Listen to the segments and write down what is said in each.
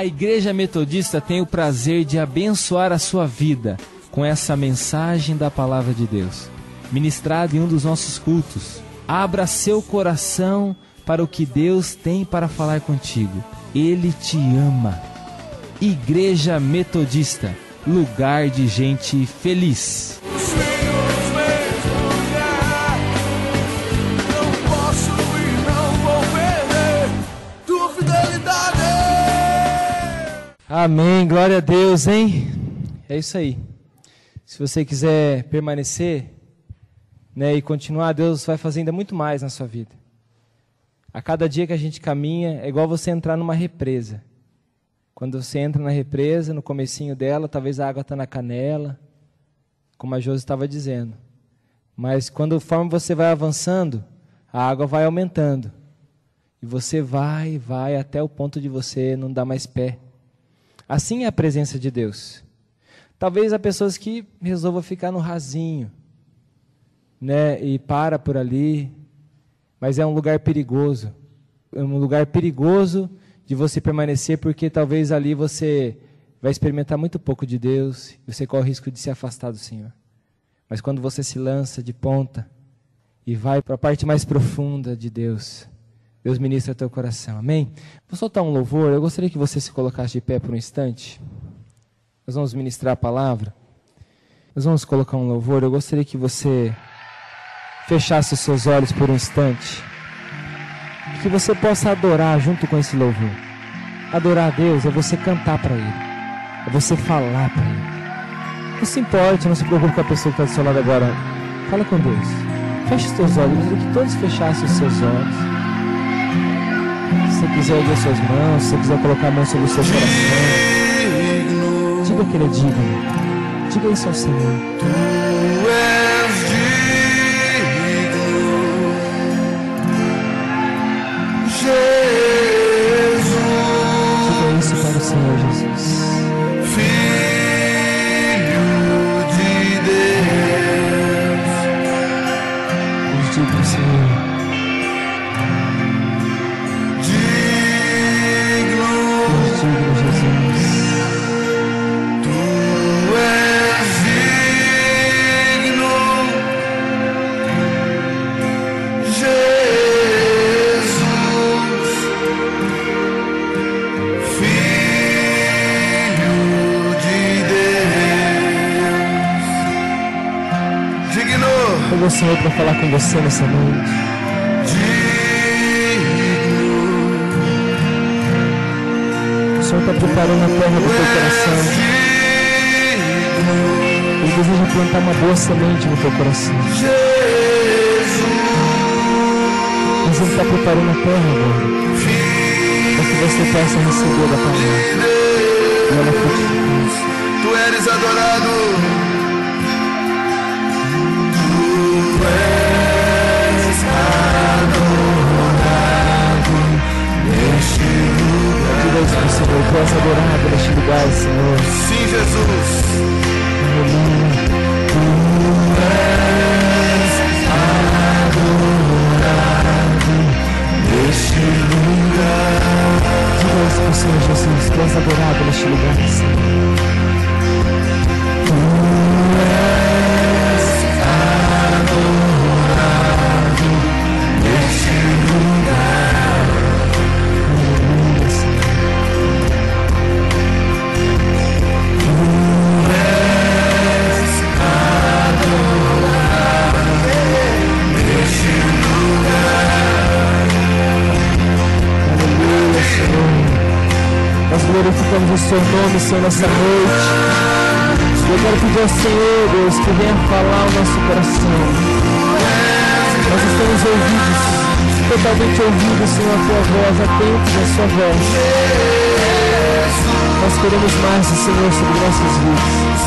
A Igreja Metodista tem o prazer de abençoar a sua vida com essa mensagem da Palavra de Deus, ministrada em um dos nossos cultos. Abra seu coração para o que Deus tem para falar contigo. Ele te ama. Igreja Metodista, lugar de gente feliz. Amém, glória a Deus, hein? É isso aí. Se você quiser permanecer, e continuar, Deus vai fazer ainda muito mais na sua vida. A cada dia que a gente caminha, é igual você entrar numa represa. Quando você entra na represa, no comecinho dela, talvez a água está na canela, como a Josi estava dizendo. Mas conforme você vai avançando, a água vai aumentando. E você vai até o ponto de você não dar mais pé. Assim é a presença de Deus. Talvez há pessoas que resolvam ficar no rasinho, e para por ali, mas é um lugar perigoso. É um lugar perigoso de você permanecer, porque talvez ali você vai experimentar muito pouco de Deus, e você corre o risco de se afastar do Senhor. Mas quando você se lança de ponta e vai para a parte mais profunda de Deus, Deus ministra teu coração, amém? Vou soltar um louvor, eu gostaria que você se colocasse de pé por um instante. Nós vamos ministrar a palavra. Nós vamos colocar um louvor, eu gostaria que você fechasse os seus olhos por um instante. Que você possa adorar junto com esse louvor. Adorar a Deus é você cantar para Ele, é você falar para Ele. Não se importe, não se preocupe com a pessoa que está do seu lado agora. Fala com Deus. Feche os teus olhos, eu gostaria que todos fechassem os seus olhos. Se você quiser erguer suas mãos, se você quiser colocar a mão sobre o seu coração, diga que Ele é digno. Diga isso ao Senhor. Tu és digno, Jesus. Diga isso para o Senhor Jesus. Filho de Deus. Nos diga o Senhor. Digno Jesus. Tu és digno, Jesus, Filho de Deus. Digno. Eu vou, Senhor, para falar com você nessa noite. O Senhor está preparando a terra do teu coração. Ele deseja plantar uma boa semente no teu coração. Mas Ele está preparando a terra agora, para que você possa receber da palavra e ela frutificar. Tu eres adorado. Tu és adorado neste lugar. Diga isso para o Senhor, tu és adorado neste lugar, Senhor. Sim, Jesus. Aleluia. Tu és adorado neste lugar. Diga isso para o Senhor Jesus, tu és adorado neste lugar, Senhor. Tu és adorado neste lugar. Aleluia, Senhor. Tu és adorado neste lugar. Aleluia, Senhor. Nós glorificamos o Seu nome, Senhor, nessa noite. Eu quero pedir ao Senhor, Deus, que venha falar o nosso coração. Nós estamos ouvidos, totalmente ouvidos, Senhor, a Tua voz, atentos à Sua voz. Nós queremos mais do Senhor sobre nossas vidas.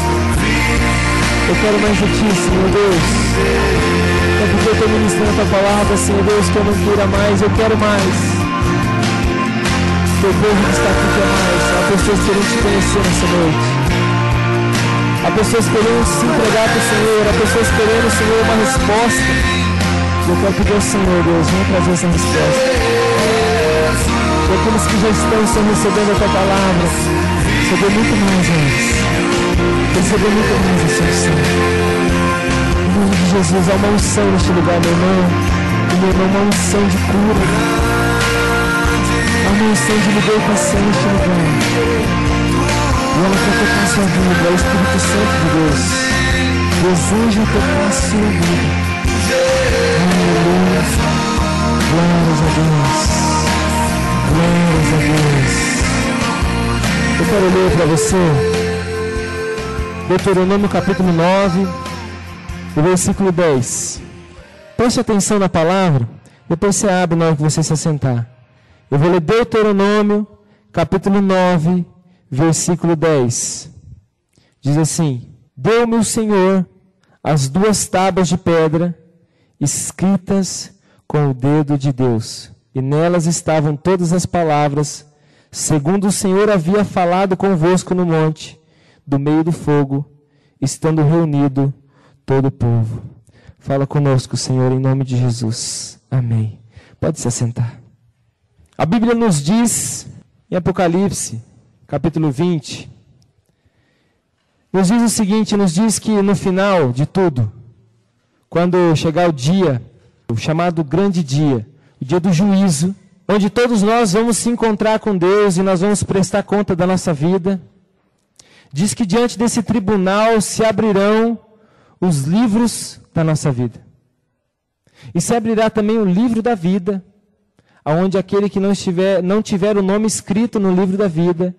Eu quero mais de Ti, Senhor Deus. É porque eu estou ministrando a Tua palavra, Senhor Deus, que eu não queira mais, eu quero mais. Teu povo que está aqui quer mais. Há pessoas querendo Te conhecer nessa noite. Há pessoas querendo se entregar para o Senhor. Há pessoas querendo, Senhor, uma resposta. Eu quero pedir ao Senhor, Deus, venha trazer essa resposta. E aqueles que já estão recebendo a tua palavra, receber muito mais antes. Receber muito mais a sua unção. Em nome de Jesus, há uma unção neste lugar, meu irmão. E meu irmão, uma unção de cura. Há uma unção de libertação neste lugar. E ela quer tocar a sua vida. É o Espírito Santo de Deus. Deseja tocar a sua vida. Aleluia. Glórias a Deus. Glórias a Deus. Eu quero ler para você Deuteronômio capítulo 9, o versículo 10. Preste atenção na palavra, depois você abre na hora que você se assentar. Eu vou ler Deuteronômio capítulo 9, versículo 10. Diz assim: Deu-me o Senhor as 2 tábuas de pedra escritas com o dedo de Deus, e nelas estavam todas as palavras, segundo o Senhor havia falado convosco no monte, do meio do fogo, estando reunido todo o povo. Fala conosco, Senhor, em nome de Jesus. Amém. Pode se assentar. A Bíblia nos diz, em Apocalipse, capítulo 20, nos diz o seguinte, nos diz que no final de tudo, quando chegar o dia, o chamado grande dia, o dia do juízo, onde todos nós vamos se encontrar com Deus e nós vamos prestar conta da nossa vida, diz que diante desse tribunal se abrirão os livros da nossa vida. E se abrirá também o livro da vida, aonde aquele que não tiver o nome escrito no livro da vida,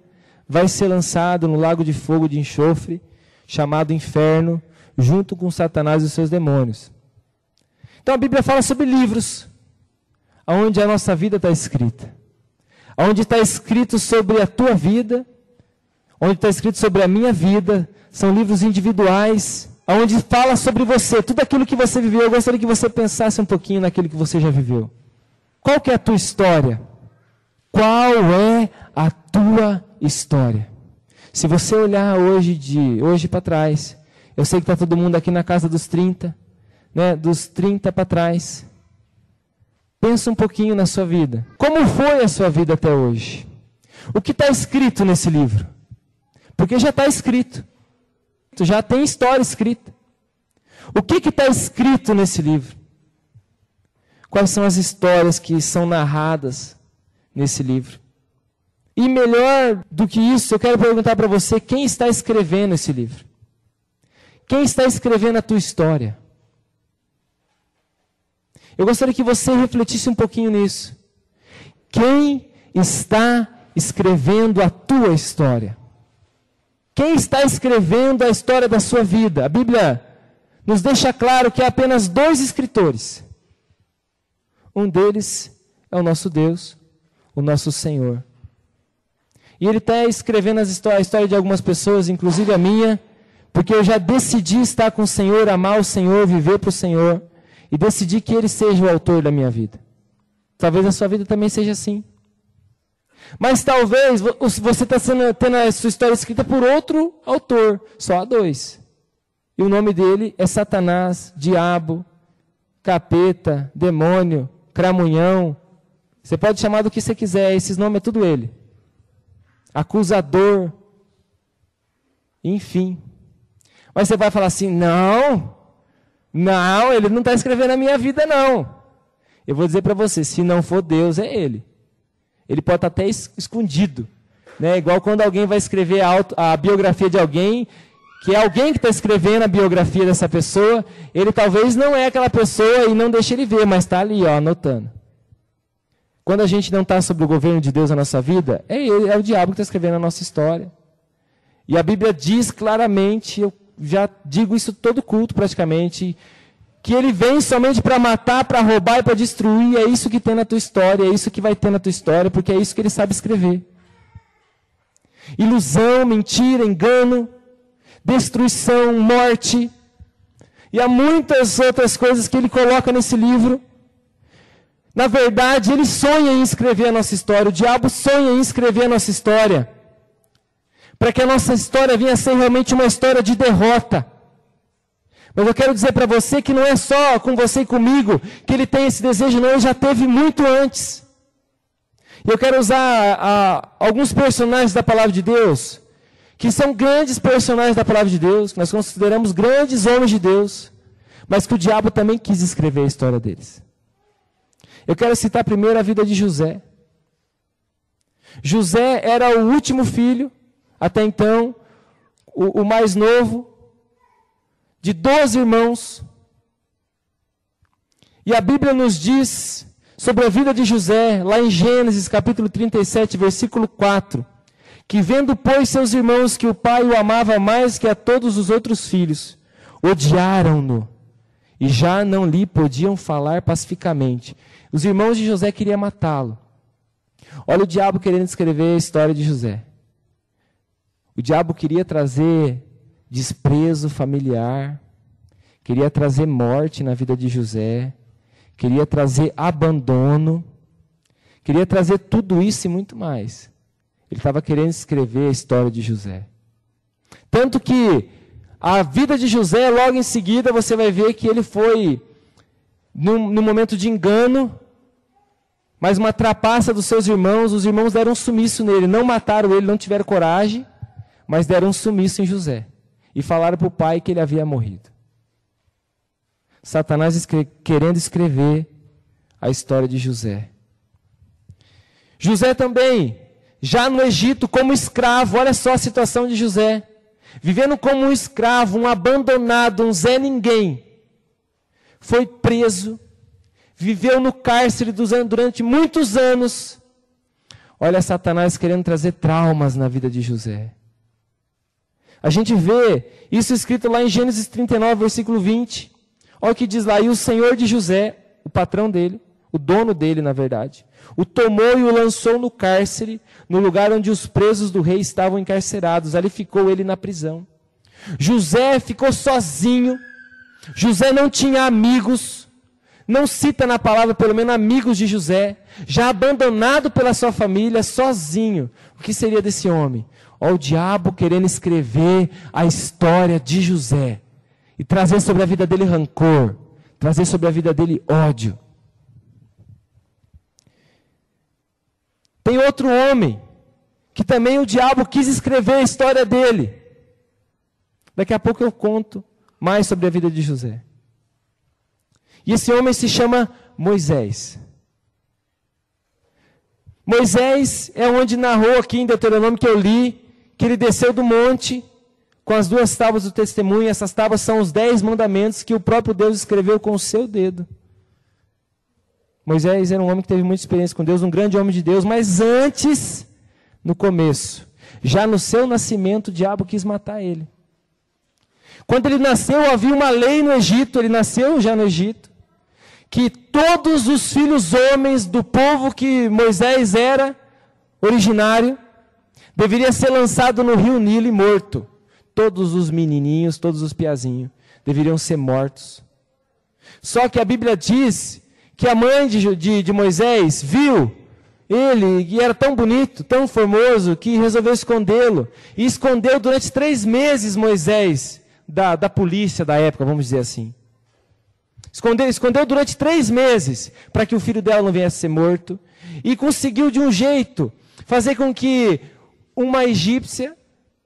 vai ser lançado no lago de fogo de enxofre, chamado inferno, junto com Satanás e os seus demônios. Então a Bíblia fala sobre livros, aonde a nossa vida está escrita. Onde está escrito sobre a tua vida, onde está escrito sobre a minha vida, são livros individuais, onde fala sobre você, tudo aquilo que você viveu. Eu gostaria que você pensasse um pouquinho naquilo que você já viveu. Qual que é a tua história? Qual é a tua história? Se você olhar hoje para trás, eu sei que está todo mundo aqui na casa dos 30, né, dos 30 para trás. Pensa um pouquinho na sua vida. Como foi a sua vida até hoje? O que está escrito nesse livro? Porque já está escrito. Já tem história escrita. O que está escrito nesse livro? Quais são as histórias que são narradas nesse livro? E melhor do que isso, eu quero perguntar para você, quem está escrevendo esse livro? Quem está escrevendo a tua história? Eu gostaria que você refletisse um pouquinho nisso. Quem está escrevendo a tua história? Quem está escrevendo a história da sua vida? A Bíblia nos deixa claro que há apenas 2 escritores. Um deles é o nosso Deus, o nosso Senhor. E Ele está escrevendo a história de algumas pessoas, inclusive a minha, porque eu já decidi estar com o Senhor, amar o Senhor, viver para o Senhor, e decidi que Ele seja o autor da minha vida. Talvez a sua vida também seja assim. Mas talvez você está tendo a sua história escrita por outro autor, só há 2. E o nome dele é Satanás, diabo, capeta, demônio, cramunhão. Você pode chamar do que você quiser, esses nomes é tudo ele. Acusador, enfim. Mas você vai falar assim, não, ele não está escrevendo a minha vida não. Eu vou dizer para você, se não for Deus, é ele. Ele pode estar até escondido, né? Igual quando alguém vai escrever a biografia de alguém, que é alguém que está escrevendo a biografia dessa pessoa, ele talvez não é aquela pessoa e não deixa ele ver, mas está ali, ó, anotando. Quando a gente não está sob o governo de Deus na nossa vida, é o diabo que está escrevendo a nossa história. E a Bíblia diz claramente, eu já digo isso todo culto praticamente, que ele vem somente para matar, para roubar e para destruir. É isso que tem na tua história, é isso que vai ter na tua história, porque é isso que ele sabe escrever. Ilusão, mentira, engano, destruição, morte. E há muitas outras coisas que ele coloca nesse livro. Na verdade, ele sonha em escrever a nossa história. O diabo sonha em escrever a nossa história. Para que a nossa história venha a ser realmente uma história de derrota. Mas eu quero dizer para você que não é só com você e comigo que ele tem esse desejo, não, ele já teve muito antes. E eu quero usar alguns personagens da palavra de Deus, que são grandes personagens da palavra de Deus, que nós consideramos grandes homens de Deus, mas que o diabo também quis escrever a história deles. Eu quero citar primeiro a vida de José. José era o último filho, até então, o mais novo, de 12 irmãos. E a Bíblia nos diz sobre a vida de José, lá em Gênesis capítulo 37, versículo 4, que vendo, pois, seus irmãos que o pai o amava mais que a todos os outros filhos, odiaram-no e já não lhe podiam falar pacificamente. Os irmãos de José queriam matá-lo. Olha o diabo querendo escrever a história de José. O diabo queria trazer desprezo familiar, queria trazer morte na vida de José, queria trazer abandono, queria trazer tudo isso e muito mais. Ele estava querendo escrever a história de José. Tanto que a vida de José, logo em seguida, você vai ver que ele foi, num momento de engano, mas uma trapaça dos seus irmãos, os irmãos deram um sumiço nele, não mataram ele, não tiveram coragem, mas deram um sumiço em José. E falaram para o pai que ele havia morrido. Satanás querendo escrever a história de José. José também, já no Egito, como escravo, olha só a situação de José. Vivendo como um escravo, um abandonado, um Zé Ninguém. Foi preso, viveu no cárcere durante muitos anos. Olha Satanás querendo trazer traumas na vida de José. A gente vê isso escrito lá em Gênesis 39, versículo 20. Olha o que diz lá, e o Senhor de José, o patrão dele, o dono dele na verdade, o tomou e o lançou no cárcere, no lugar onde os presos do rei estavam encarcerados. Ali ficou ele na prisão. José ficou sozinho. José não tinha amigos. Não cita na palavra, pelo menos, amigos de José. Já abandonado pela sua família, sozinho. O que seria desse homem? Olha o diabo querendo escrever a história de José. E trazer sobre a vida dele rancor. Trazer sobre a vida dele ódio. Tem outro homem, que também o diabo quis escrever a história dele. Daqui a pouco eu conto mais sobre a vida de José. E esse homem se chama Moisés. Moisés é onde narrou aqui em Deuteronômio que eu li, que ele desceu do monte com as 2 tábuas do testemunho. Essas tábuas são os 10 mandamentos que o próprio Deus escreveu com o seu dedo. Moisés era um homem que teve muita experiência com Deus, um grande homem de Deus, mas antes, no começo, já no seu nascimento, o diabo quis matar ele. Quando ele nasceu, havia uma lei no Egito, ele nasceu já no Egito, que todos os filhos homens do povo que Moisés era originário, deveria ser lançado no rio Nilo e morto. Todos os menininhos, todos os piazinhos, deveriam ser mortos. Só que a Bíblia diz que a mãe de Moisés viu ele, e era tão bonito, tão formoso, que resolveu escondê-lo. E escondeu durante 3 meses Moisés da polícia da época, vamos dizer assim. Escondeu durante 3 meses, para que o filho dela não viesse a ser morto. E conseguiu de um jeito fazer com que uma egípcia,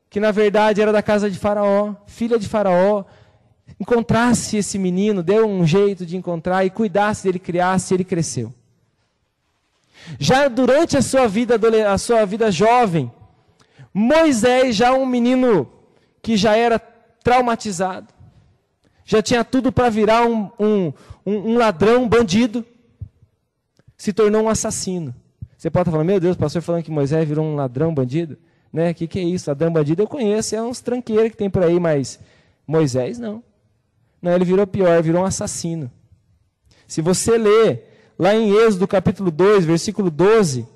que na verdade era da casa de Faraó, filha de Faraó, encontrasse esse menino, deu um jeito de encontrar e cuidasse dele, criasse, e ele cresceu. Já durante a sua vida jovem, Moisés, já um menino que já era traumatizado, já tinha tudo para virar um ladrão, um bandido, se tornou um assassino. Você pode estar falando, meu Deus, o pastor falando que Moisés virou um ladrão, bandido? Né? Que é isso? Ladrão, bandido eu conheço, é uns tranqueiros que tem por aí, mas Moisés não. Não, ele virou pior, virou um assassino. Se você ler lá em Êxodo capítulo 2, versículo 12,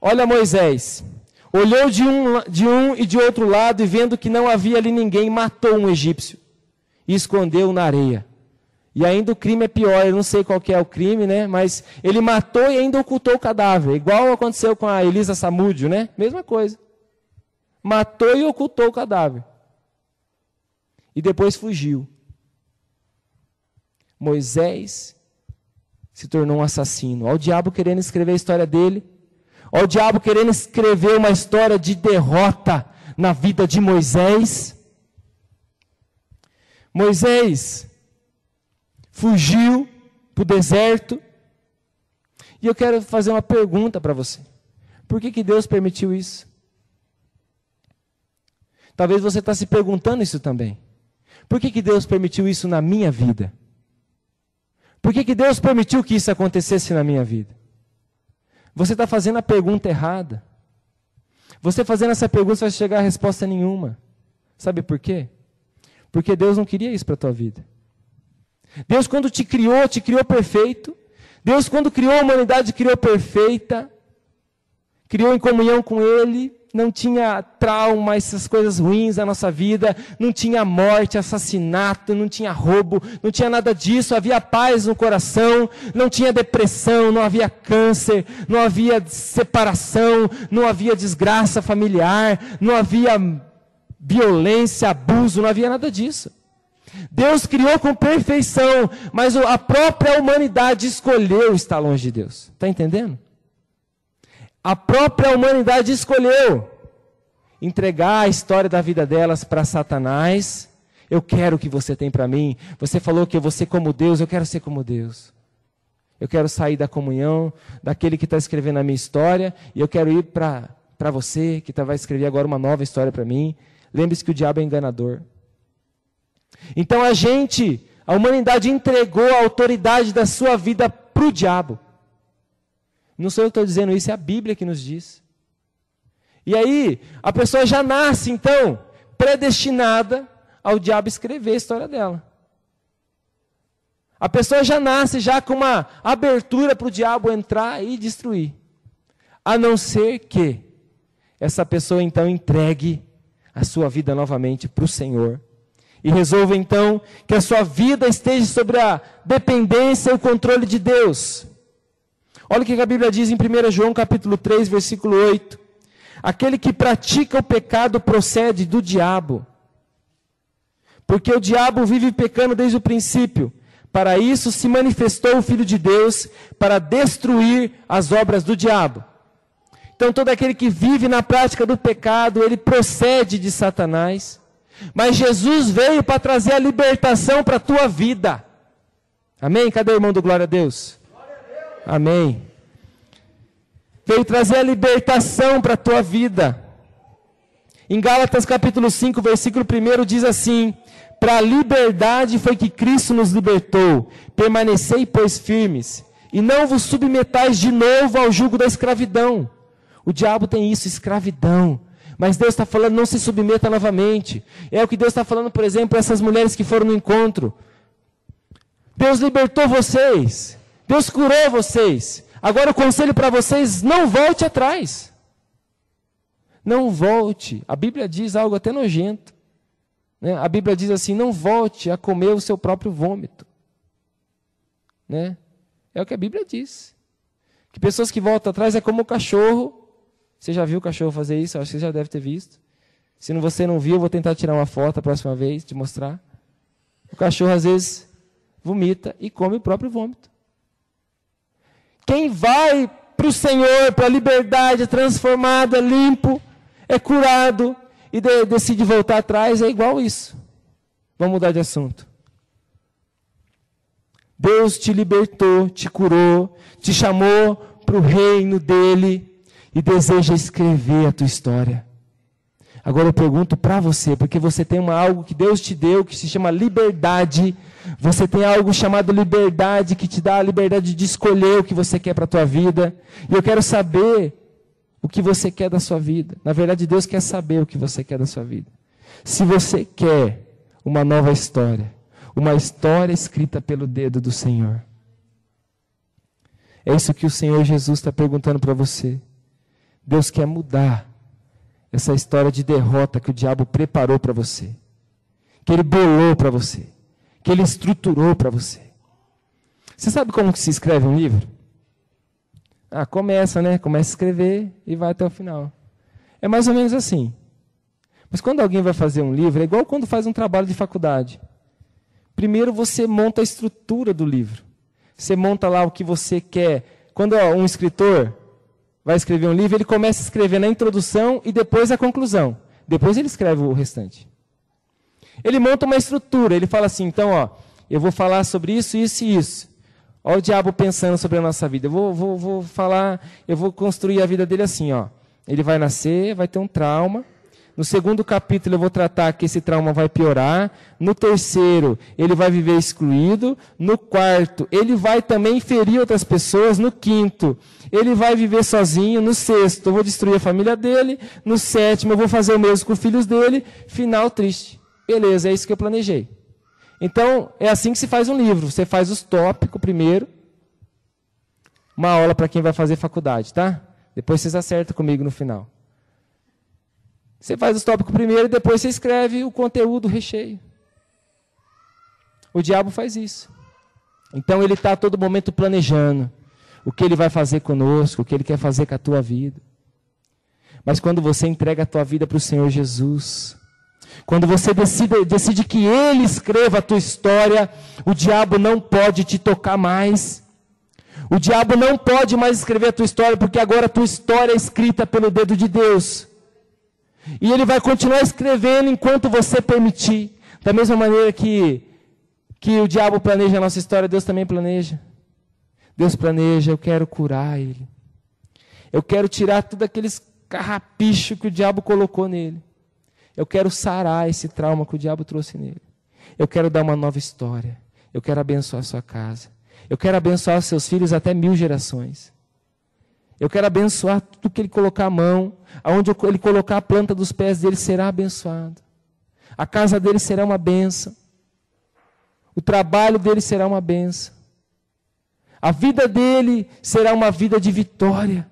olha Moisés, olhou de um e de outro lado e vendo que não havia ali ninguém, matou um egípcio e escondeu na areia. E ainda o crime é pior, eu não sei qual que é o crime, né? Mas ele matou e ainda ocultou o cadáver, igual aconteceu com a Elisa Samúdio, né? Mesma coisa. Matou e ocultou o cadáver. E depois fugiu. Moisés se tornou um assassino. Olha o diabo querendo escrever a história dele. Olha o diabo querendo escrever uma história de derrota na vida de Moisés. Moisés fugiu para o deserto. E eu quero fazer uma pergunta para você. Por que Deus permitiu isso? Talvez você está se perguntando isso também. Por que Deus permitiu isso na minha vida? Por que Deus permitiu que isso acontecesse na minha vida? Você está fazendo a pergunta errada. Você fazendo essa pergunta, você vai chegar a resposta nenhuma. Sabe por quê? Porque Deus não queria isso para a tua vida. Deus, quando te criou perfeito. Deus, quando criou a humanidade, criou perfeita. Criou em comunhão com Ele. Não tinha trauma, essas coisas ruins da nossa vida. Não tinha morte, assassinato, não tinha roubo. Não tinha nada disso. Havia paz no coração. Não tinha depressão, não havia câncer. Não havia separação. Não havia desgraça familiar. Não havia violência, abuso. Não havia nada disso. Deus criou com perfeição, mas a própria humanidade escolheu estar longe de Deus. Está entendendo? A própria humanidade escolheu entregar a história da vida delas para Satanás. Eu quero o que você tem para mim. Você falou que eu vou ser como Deus, eu quero ser como Deus. Eu quero sair da comunhão daquele que está escrevendo a minha história, e eu quero ir para você, que vai escrever agora uma nova história para mim. Lembre-se que o diabo é enganador. Então a humanidade entregou a autoridade da sua vida para o diabo. Não sou eu que estou dizendo isso, é a Bíblia que nos diz. E aí, a pessoa já nasce, então, predestinada ao diabo escrever a história dela. A pessoa já nasce já com uma abertura para o diabo entrar e destruir. A não ser que essa pessoa, então, entregue a sua vida novamente para o Senhor. E resolva, então, que a sua vida esteja sobre a dependência e o controle de Deus. Olha o que a Bíblia diz em 1 João capítulo 3, versículo 8. Aquele que pratica o pecado procede do diabo. Porque o diabo vive pecando desde o princípio. Para isso se manifestou o Filho de Deus, para destruir as obras do diabo. Então todo aquele que vive na prática do pecado, ele procede de Satanás. Mas Jesus veio para trazer a libertação para a tua vida. Amém? Cadê o irmão do Glória a Deus? Amém. Veio trazer a libertação para a tua vida. Em Gálatas capítulo 5, versículo 1 diz assim: para a liberdade foi que Cristo nos libertou. Permanecei, pois, firmes, e não vos submetais de novo ao jugo da escravidão. O diabo tem isso, escravidão. Mas Deus está falando, não se submeta novamente. É o que Deus está falando, por exemplo, para essas mulheres que foram no encontro. Deus libertou vocês. Deus curou vocês. Agora o conselho para vocês, não volte atrás. Não volte. A Bíblia diz algo até nojento. Né? A Bíblia diz assim, não volte a comer o seu próprio vômito. Né? É o que a Bíblia diz. Que pessoas que voltam atrás é como o cachorro. Você já viu o cachorro fazer isso? Acho que você já deve ter visto. Se você não viu, eu vou tentar tirar uma foto a próxima vez, te mostrar. O cachorro, às vezes, vomita e come o próprio vômito. Quem vai para o Senhor, para a liberdade, é transformado, é limpo, é curado, e decide voltar atrás, é igual isso. Vamos mudar de assunto. Deus te libertou, te curou, te chamou para o reino dEle, e deseja escrever a tua história. Agora eu pergunto para você, porque você tem algo que Deus te deu, que se chama liberdade. Você tem algo chamado liberdade, que te dá a liberdade de escolher o que você quer para a tua vida. E eu quero saber o que você quer da sua vida. Na verdade, Deus quer saber o que você quer da sua vida. Se você quer uma nova história, uma história escrita pelo dedo do Senhor. É isso que o Senhor Jesus está perguntando para você. Deus quer mudar essa história de derrota que o diabo preparou para você, que ele bolou para você, que ele estruturou para você. Você sabe como que se escreve um livro? Começa, né? Começa a escrever e vai até o final. É mais ou menos assim. Mas quando alguém vai fazer um livro, é igual quando faz um trabalho de faculdade. Primeiro você monta a estrutura do livro. Você monta lá o que você quer. Quando um escritor vai escrever um livro, ele começa a escrever na introdução e depois a conclusão. Depois ele escreve o restante. Ele monta uma estrutura, ele fala assim, então, ó, eu vou falar sobre isso, isso e isso. Olha o diabo pensando sobre a nossa vida. Eu vou construir a vida dele assim, ó. Ele vai nascer, vai ter um trauma. No segundo capítulo eu vou tratar que esse trauma vai piorar. No terceiro, ele vai viver excluído. No quarto, ele vai também ferir outras pessoas. No quinto, ele vai viver sozinho. No sexto, eu vou destruir a família dele. No sétimo, eu vou fazer o mesmo com os filhos dele. Final triste. Beleza, é isso que eu planejei. Então, é assim que se faz um livro. Você faz os tópicos primeiro. Uma aula para quem vai fazer faculdade, tá? Depois vocês acertam comigo no final. Você faz os tópicos primeiro e depois você escreve o conteúdo, o recheio. O diabo faz isso. Então ele está a todo momento planejando o que ele vai fazer conosco, o que ele quer fazer com a tua vida. Mas quando você entrega a tua vida para o Senhor Jesus, quando você decide que Ele escreva a tua história, o diabo não pode te tocar mais. O diabo não pode mais escrever a tua história, porque agora a tua história é escrita pelo dedo de Deus. E Ele vai continuar escrevendo enquanto você permitir. Da mesma maneira que o diabo planeja a nossa história, Deus também planeja. Deus planeja, eu quero curar ele. Eu quero tirar tudo aqueles carrapichos que o diabo colocou nele. Eu quero sarar esse trauma que o diabo trouxe nele. Eu quero dar uma nova história. Eu quero abençoar a sua casa. Eu quero abençoar os seus filhos até 1000 gerações. Eu quero abençoar tudo que ele colocar a mão. Aonde ele colocar a planta dos pés dele será abençoado. A casa dele será uma bênção. O trabalho dele será uma bênção. A vida dele será uma vida de vitória.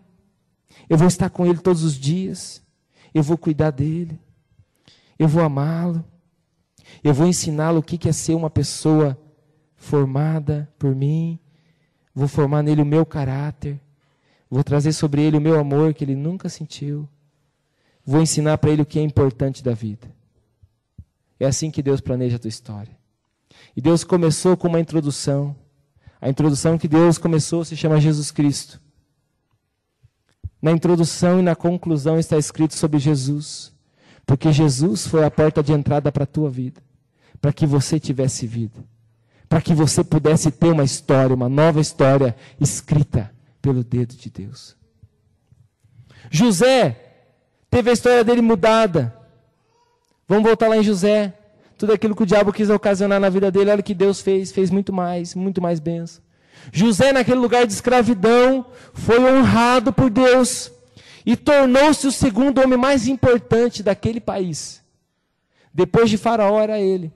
Eu vou estar com ele todos os dias. Eu vou cuidar dele. Eu vou amá-lo. Eu vou ensiná-lo o que é ser uma pessoa formada por mim. Vou formar nele o meu caráter. Vou trazer sobre ele o meu amor que ele nunca sentiu. Vou ensinar para ele o que é importante da vida. É assim que Deus planeja a tua história. E Deus começou com uma introdução. A introdução que Deus começou se chama Jesus Cristo. Na introdução e na conclusão está escrito sobre Jesus. Porque Jesus foi a porta de entrada para a tua vida. Para que você tivesse vida. Para que você pudesse ter uma história, uma nova história escrita pelo dedo de Deus. José teve a história dele mudada. Vamos voltar lá em José. Tudo aquilo que o diabo quis ocasionar na vida dele, olha o que Deus fez. Fez muito mais bênção. José, naquele lugar de escravidão, foi honrado por Deus. E tornou-se o segundo homem mais importante daquele país. Depois de Faraó era ele.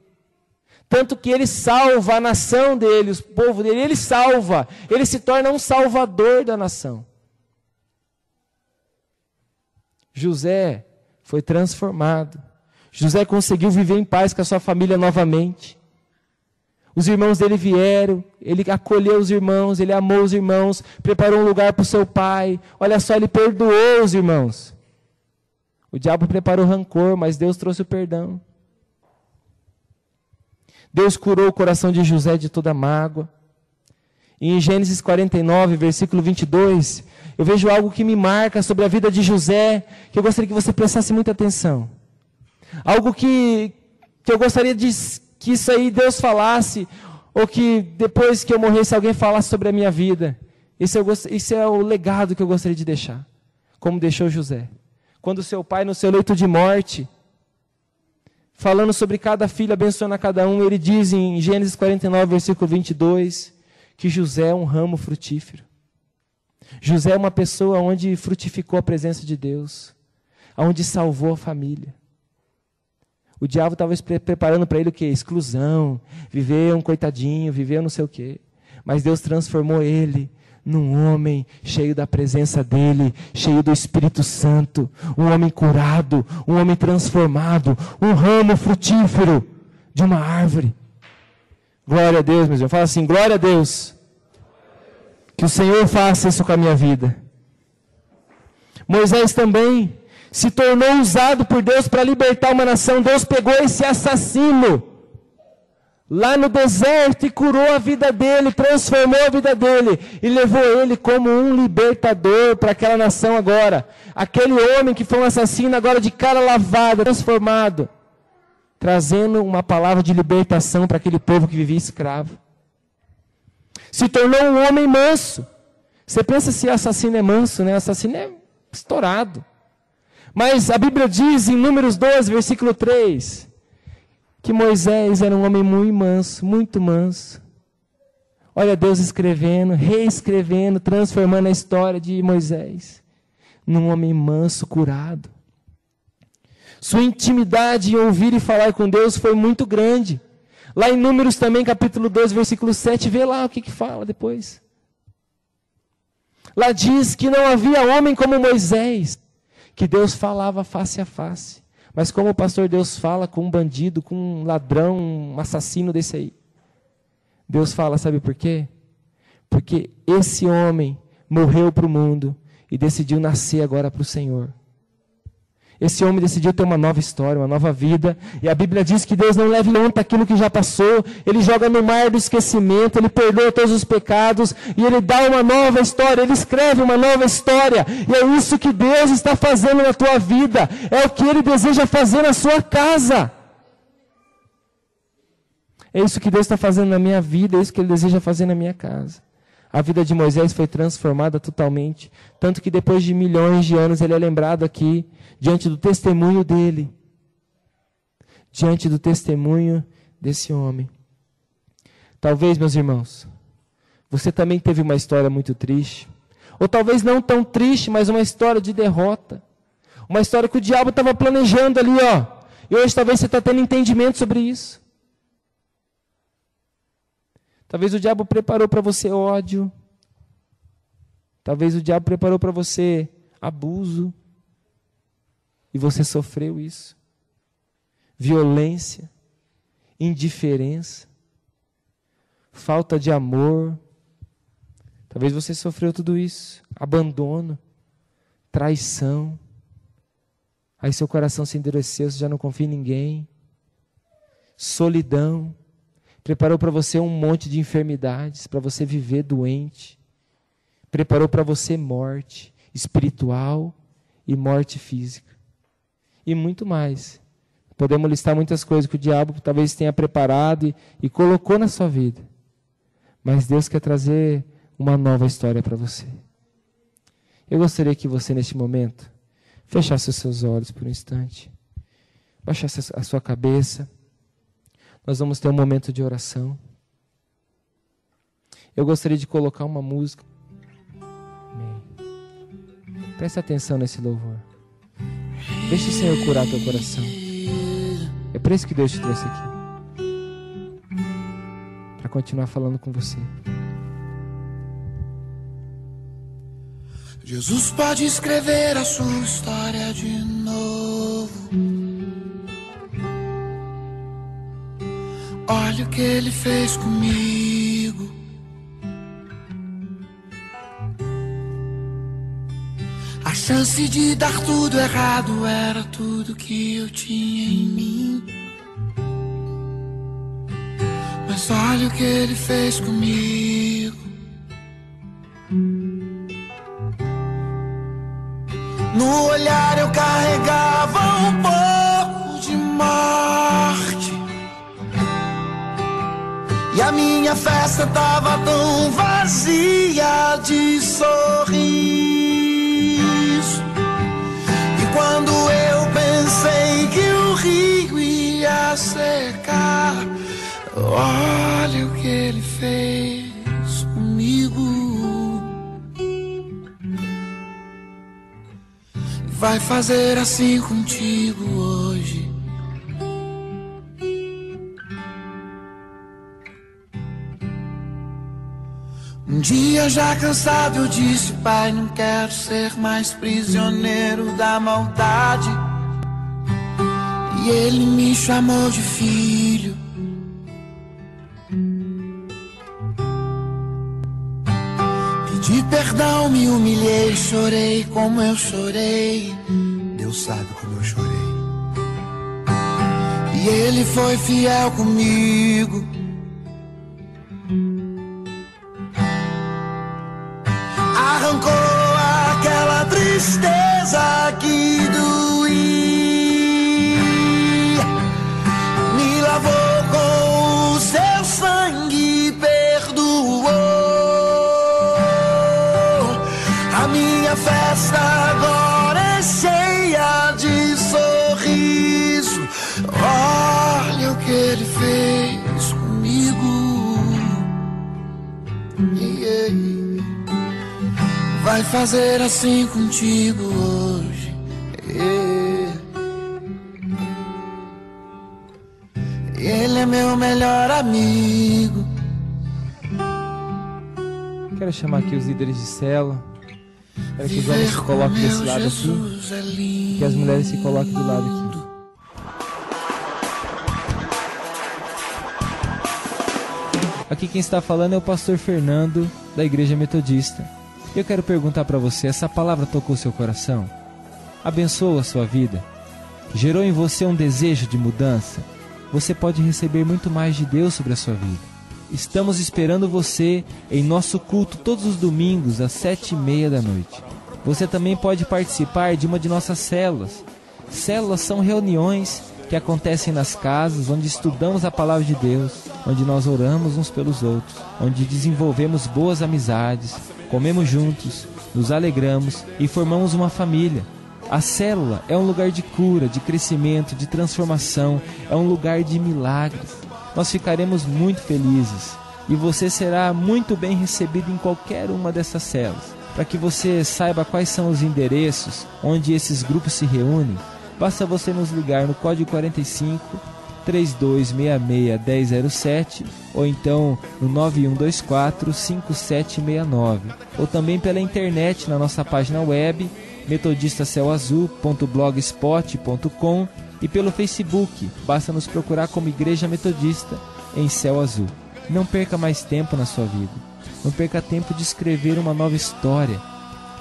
Tanto que ele salva a nação dele, o povo dele, ele salva. Ele se torna um salvador da nação. José foi transformado. José conseguiu viver em paz com a sua família novamente. Os irmãos dele vieram, ele acolheu os irmãos, ele amou os irmãos, preparou um lugar para o seu pai. Olha só, ele perdoou os irmãos. O diabo preparou rancor, mas Deus trouxe o perdão. Deus curou o coração de José de toda mágoa. E em Gênesis 49, versículo 22, eu vejo algo que me marca sobre a vida de José, que eu gostaria que você prestasse muita atenção. Algo que eu gostaria que isso aí Deus falasse, ou que depois que eu morresse alguém falasse sobre a minha vida. Esse é o legado que eu gostaria de deixar, como deixou José. Quando seu pai, no seu leito de morte, falando sobre cada filho, abençoando a cada um, ele diz em Gênesis 49, versículo 22, que José é um ramo frutífero. José é uma pessoa onde frutificou a presença de Deus, onde salvou a família. O diabo estava preparando para ele o quê? Exclusão, viver um coitadinho, viver não sei o quê. Mas Deus transformou ele num homem cheio da presença dele, cheio do Espírito Santo, um homem curado, um homem transformado, um ramo frutífero de uma árvore. Glória a Deus, meus irmãos. Fala assim, glória a Deus. Que o Senhor faça isso com a minha vida. Moisés também se tornou usado por Deus para libertar uma nação. Deus pegou esse assassino lá no deserto e curou a vida dele, transformou a vida dele e levou ele como um libertador para aquela nação agora. Aquele homem que foi um assassino agora de cara lavada, transformado, trazendo uma palavra de libertação para aquele povo que vivia escravo. Se tornou um homem manso. Você pensa se assassino é manso, né? Assassino é estourado. Mas a Bíblia diz em Números 12, versículo 3, que Moisés era um homem muito manso, muito manso. Olha Deus escrevendo, reescrevendo, transformando a história de Moisés num homem manso, curado. Sua intimidade em ouvir e falar com Deus foi muito grande. Lá em Números também, capítulo 12, versículo 7, vê lá o que fala depois. Lá diz que não havia homem como Moisés, que Deus falava face a face. Mas como o pastor Deus fala com um bandido, com um ladrão, um assassino desse aí? Deus fala, sabe por quê? Porque esse homem morreu para o mundo e decidiu nascer agora para o Senhor. Esse homem decidiu ter uma nova história, uma nova vida. E a Bíblia diz que Deus não leva em conta aquilo que já passou. Ele joga no mar do esquecimento, Ele perdoa todos os pecados. E Ele dá uma nova história, Ele escreve uma nova história. E é isso que Deus está fazendo na tua vida. É o que Ele deseja fazer na sua casa. É isso que Deus está fazendo na minha vida, é isso que Ele deseja fazer na minha casa. A vida de Moisés foi transformada totalmente. Tanto que depois de milhões de anos ele é lembrado aqui, diante do testemunho dele. Diante do testemunho desse homem. Talvez, meus irmãos, você também teve uma história muito triste. Ou talvez não tão triste, mas uma história de derrota. Uma história que o diabo estava planejando ali, ó. E hoje talvez você está tendo entendimento sobre isso. Talvez o diabo preparou para você ódio. Talvez o diabo preparou para você abuso. E você sofreu isso. Violência, indiferença, falta de amor. Talvez você sofreu tudo isso. Abandono, traição. Aí seu coração se endureceu, você já não confia em ninguém. Solidão. Preparou para você um monte de enfermidades, para você viver doente. Preparou para você morte espiritual e morte física. E muito mais. Podemos listar muitas coisas que o diabo talvez tenha preparado e colocou na sua vida. Mas Deus quer trazer uma nova história para você. Eu gostaria que você, neste momento, fechasse os seus olhos por um instante. Baixasse a sua cabeça. Nós vamos ter um momento de oração. Eu gostaria de colocar uma música. Amém. Presta atenção nesse louvor. Deixa o Senhor curar teu coração. É por isso que Deus te trouxe aqui. Para continuar falando com você. Jesus pode escrever a sua história de novo. Olha o que Ele fez comigo. A chance de dar tudo errado era tudo que eu tinha em mim. Mas olha o que Ele fez comigo. No olhar eu carregava um pouco de morte. E a minha festa tava tão vazia de sorriso. E quando eu pensei que o rio ia secar, olha o que Ele fez comigo. Vai fazer assim contigo hoje. Um dia já cansado eu disse: Pai, não quero ser mais prisioneiro da maldade. E Ele me chamou de filho. Pedi perdão, me humilhei, chorei como eu chorei. Deus sabe como eu chorei. E Ele foi fiel comigo. Arrancou aquela tristeza que doía, me lavou com o seu sangue, perdoou. A minha festa agora é cheia de sorriso. Olha o que Ele fez comigo. Vai fazer assim contigo hoje. Ele é meu melhor amigo. Quero chamar aqui os líderes de célula. Quero que os homens se coloquem desse lado aqui e que as mulheres se coloquem do lado aqui. Aqui quem está falando é o pastor Fernando, da Igreja Metodista. Eu quero perguntar para você, essa palavra tocou seu coração? Abençoou a sua vida? Gerou em você um desejo de mudança? Você pode receber muito mais de Deus sobre a sua vida. Estamos esperando você em nosso culto todos os domingos às 7h30 da noite. Você também pode participar de uma de nossas células. Células são reuniões que acontecem nas casas, onde estudamos a palavra de Deus, onde nós oramos uns pelos outros, onde desenvolvemos boas amizades, comemos juntos, nos alegramos e formamos uma família. A célula é um lugar de cura, de crescimento, de transformação, é um lugar de milagres. Nós ficaremos muito felizes e você será muito bem recebido em qualquer uma dessas células. Para que você saiba quais são os endereços onde esses grupos se reúnem, basta você nos ligar no código 45 3266 1007 ou então no 9124 5769 ou também pela internet na nossa página web metodistacelazul.blogspot.com e pelo Facebook, basta nos procurar como Igreja Metodista em Céu Azul. Não perca mais tempo na sua vida, não perca tempo de escrever uma nova história.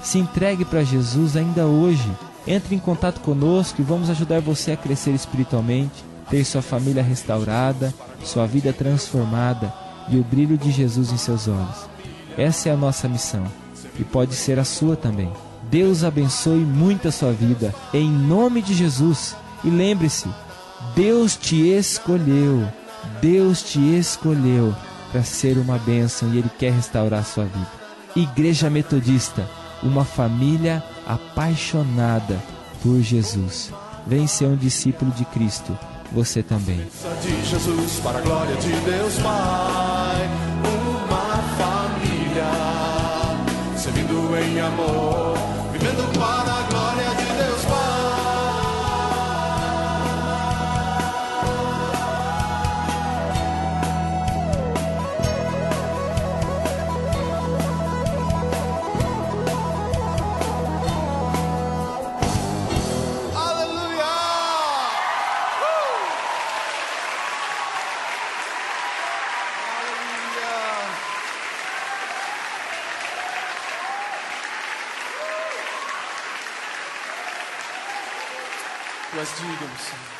Se entregue para Jesus ainda hoje. Entre em contato conosco e vamos ajudar você a crescer espiritualmente, ter sua família restaurada, sua vida transformada e o brilho de Jesus em seus olhos. Essa é a nossa missão e pode ser a sua também. Deus abençoe muito a sua vida, em nome de Jesus. E lembre-se, Deus te escolheu para ser uma bênção e Ele quer restaurar a sua vida. Igreja Metodista, uma família apaixonada por Jesus. Vem ser um discípulo de Cristo, você também. De Jesus, para a glória de Deus Pai, uma família, servindo em amor, vivendo para a glória de Deus Pai. Tu és digno, Senhor.